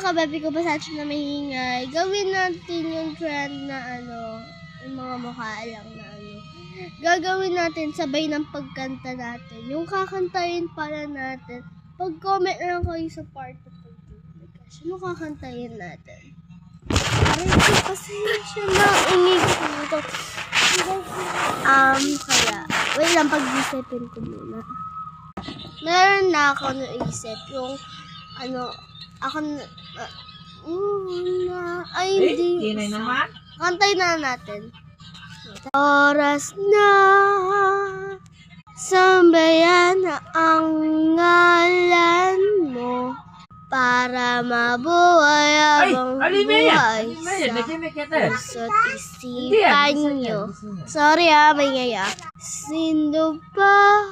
kababi ko pa na maingay. Gawin natin yung trend na yung mga mukha lang na Gagawin natin sabay ng pagkanta natin. Yung kakantayin para natin. Pag-comment lang kayo sa part of pag-publication. Ano kakantayin natin? Aray ko, pasensya na. Ingig ko. Kaya, wait lang, pag-isipin ko muna. Meron na ako naisip. Yung, hindi. Kantay na natin. Oras na, sambayan na ang ngalan mo para mabuhay habang buhay sa puso't isipan nyo. Sorry may ngaya. Sino ba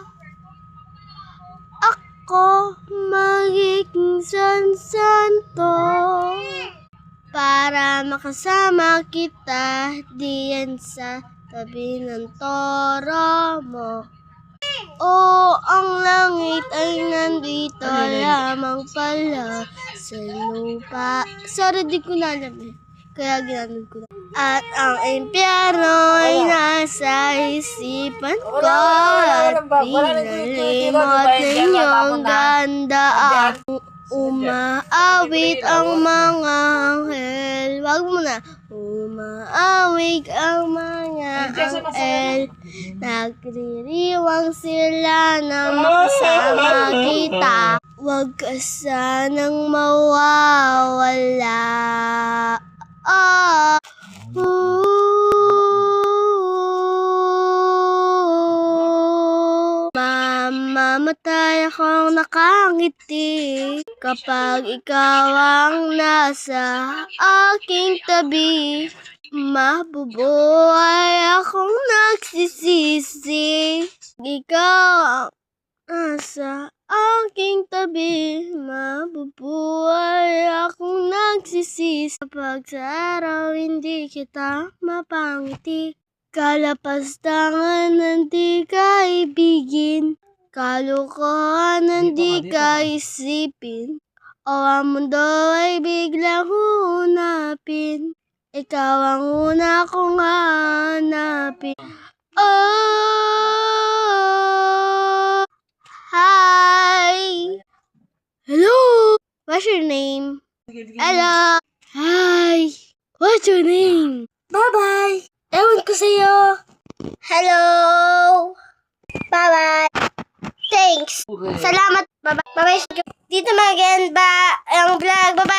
ako magiging santo para makasama kita diyan sa tabi ng toro mo? Ang langit ay nandito lamang pala sa lupa. Sorry, di ko na alam kaya ginamit ko na. At ang impyerno ay nasa isipan ko at pinalimot ninyong ganda. Umaawit ang mga anghel. Wag mo na. Umaawit ang mga anghel. Nagdiriwang sila na makasama kita. Wag ka sanang mawawala. Mamamatay akong nakangiti kapag ikaw ang nasa aking tabi. Mabubuhay akong nagsisisi. Ikaw ang nasa aking tabi. Mabubuhay akong nagsisisi kapag sa araw hindi kita mapangiti. Kalapastangan ng di kaibigin, kalukuhan ng di kaisipin, o ang mundo ay biglang hunapin. Ikaw ang una kong hanapin. Hi! Hello! What's your name? Hello! Hi! What's your name? Bye-bye! Ewan ko sa'yo. Hello! Bye-bye! Thanks! Salamat! Bye-bye! Bye-bye! Dito mag-end ba ang vlog? Bye-bye!